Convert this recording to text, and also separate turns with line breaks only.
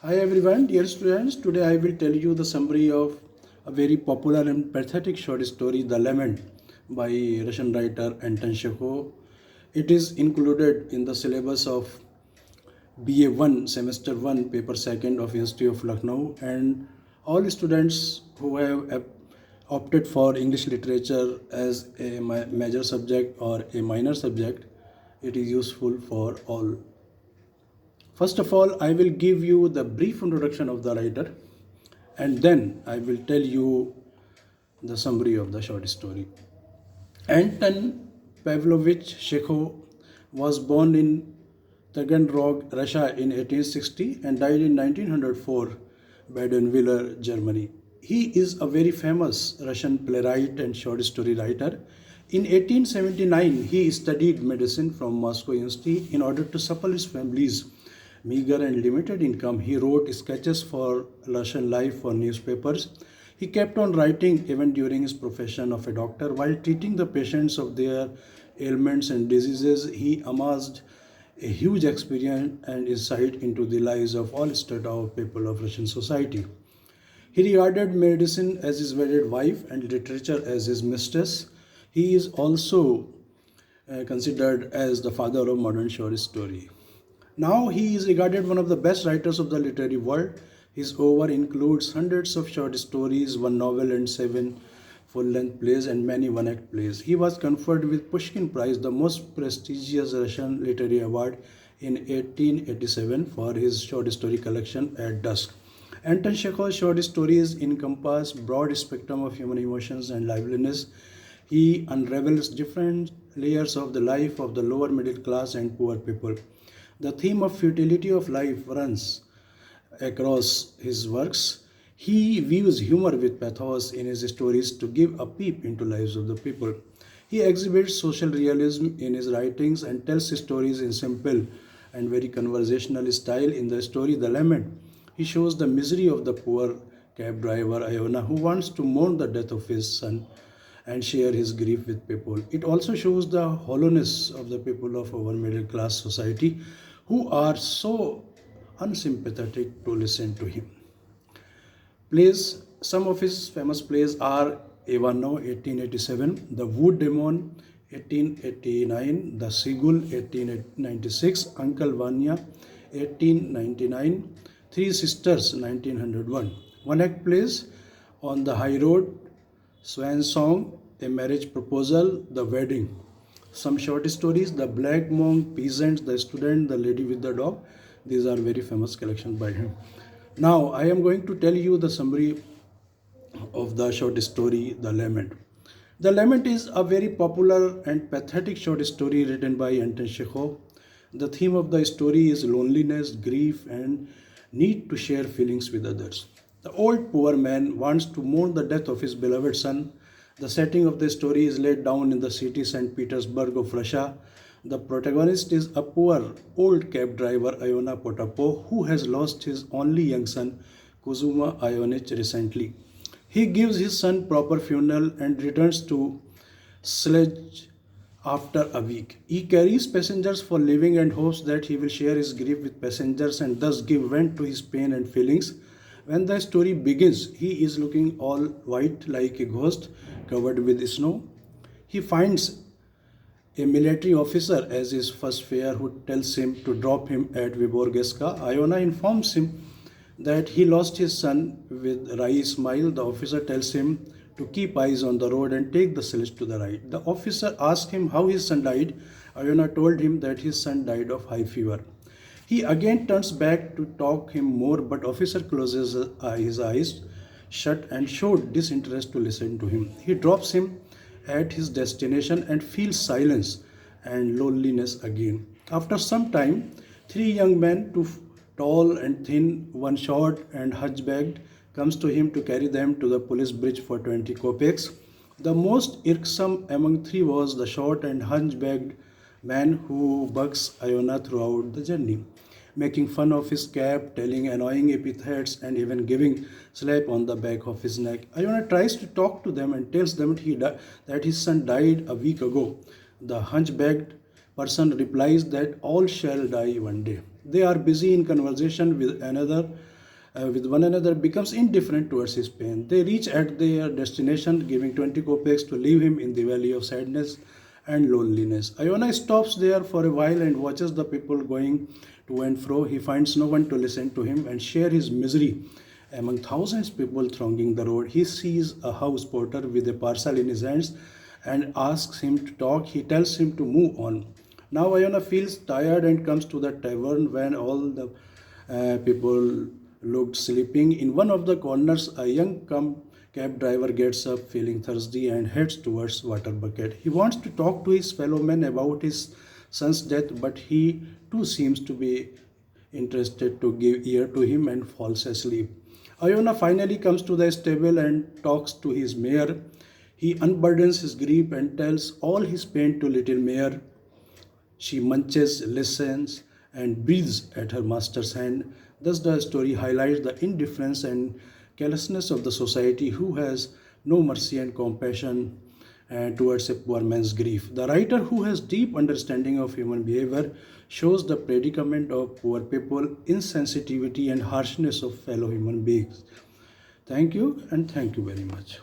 Hi everyone, dear students. Today I will tell you the summary of a very popular and pathetic short story, The Lament, by Russian writer Anton Chekhov. It is included in the syllabus of BA 1, Semester 1, Paper 2nd of Institute of Lucknow, and all students who have opted for English literature as a major subject or a minor subject, it is useful for all. First of all, I will give you the brief introduction of the writer and then I will tell you the summary of the short story. Anton Pavlovich Chekhov was born in Taganrog, Russia in 1860 and died in 1904, Baden-Württemberg, Germany. He is a very famous Russian playwright and short story writer. In 1879, he studied medicine from Moscow University in order to support his family's meager and limited income. He wrote sketches for Russian life for newspapers. He kept on writing even during his profession of a doctor. While treating the patients of their ailments and diseases, he amassed a huge experience and insight into the lives of all strata of people of Russian society. He regarded medicine as his wedded wife and literature as his mistress. He is also considered as the father of modern short story. Now he is regarded one of the best writers of the literary world. His oeuvre includes hundreds of short stories, one novel and seven full-length plays and many one-act plays. He was conferred with Pushkin Prize, the most prestigious Russian literary award, in 1887 for his short story collection At Dusk. Anton Chekhov's short stories encompass broad spectrum of human emotions and liveliness. He unravels different layers of the life of the lower middle class and poor people. The theme of futility of life runs across his works. He views humor with pathos in his stories to give a peep into lives of the people. He exhibits social realism in his writings and tells stories in simple and very conversational style. In the story The Lament, he shows the misery of the poor cab driver Iona who wants to mourn the death of his son and share his grief with people. It also shows the hollowness of the people of our middle class society who are so unsympathetic to listen to him. Plays, some of his famous plays are Ivano 1887, The Wood Demon 1889, The Seagull 1896, Uncle Vanya 1899, Three Sisters 1901. One act plays On the High Road, Swan Song, A Marriage Proposal, The Wedding. Some short stories, The Black Monk, Peasants, The Student, The Lady with the Dog. These are very famous collections by him. Now I am going to tell you the summary of the short story The Lament. The Lament is a very popular and pathetic short story written by Anton Chekhov. The theme of the story is loneliness, grief, and need to share feelings with others. The old poor man wants to mourn the death of his beloved son. The setting of the story is laid down in the city St. Petersburg of Russia. The protagonist is a poor old cab driver Iona Potapov who has lost his only young son Kuzuma Ionich recently. He gives his son proper funeral and returns to Sledge after a week. He carries passengers for living and hopes that he will share his grief with passengers and thus give vent to his pain and feelings. When the story begins, he is looking all white like a ghost covered with snow. He finds a military officer as his first fare who tells him to drop him at Vyborgska. Iona informs him that he lost his son. With a wry smile, the officer tells him to keep eyes on the road and take the sledge to the right. The officer asks him how his son died. Iona told him that his son died of high fever. He again turns back to talk him more, but officer closes his eyes shut and showed disinterest to listen to him. He drops him at his destination and feels silence and loneliness again. After some time, three young men, two tall and thin, one short and hunchbacked, comes to him to carry them to the police bridge for 20 kopecks. The most irksome among three was the short and hunchbacked man who bugs Iona throughout the journey, making fun of his cap, telling annoying epithets, and even giving slap on the back of his neck. Iona tries to talk to them and tells them that his son died a week ago. The hunchbacked person replies that all shall die one day. They are busy in conversation with another with one another becomes indifferent towards his pain. They reach at their destination, giving 20 kopecks to leave him in the valley of sadness and loneliness. Iona stops there for a while and watches the people going to and fro. He finds no one to listen to him and share his misery. Among thousands of people thronging the road, he sees a house porter with a parcel in his hands and asks him to talk. He tells him to move on. Now Iona feels tired and comes to the tavern when all the people looked sleeping. In one of the corners, a young cab driver gets up feeling thirsty and heads towards water bucket. He wants to talk to his fellow men about his son's death, but he too seems to be interested to give ear to him and falls asleep. Iona finally comes to the stable and talks to his mare. He unburdens his grief and tells all his pain to little mare. She munches, listens, and breathes at her master's hand. Thus, the story highlights the indifference and carelessness of the society who has no mercy and compassion towards a poor man's grief. The writer, who has deep understanding of human behavior, shows the predicament of poor people, insensitivity, and harshness of fellow human beings. Thank you, and thank you very much.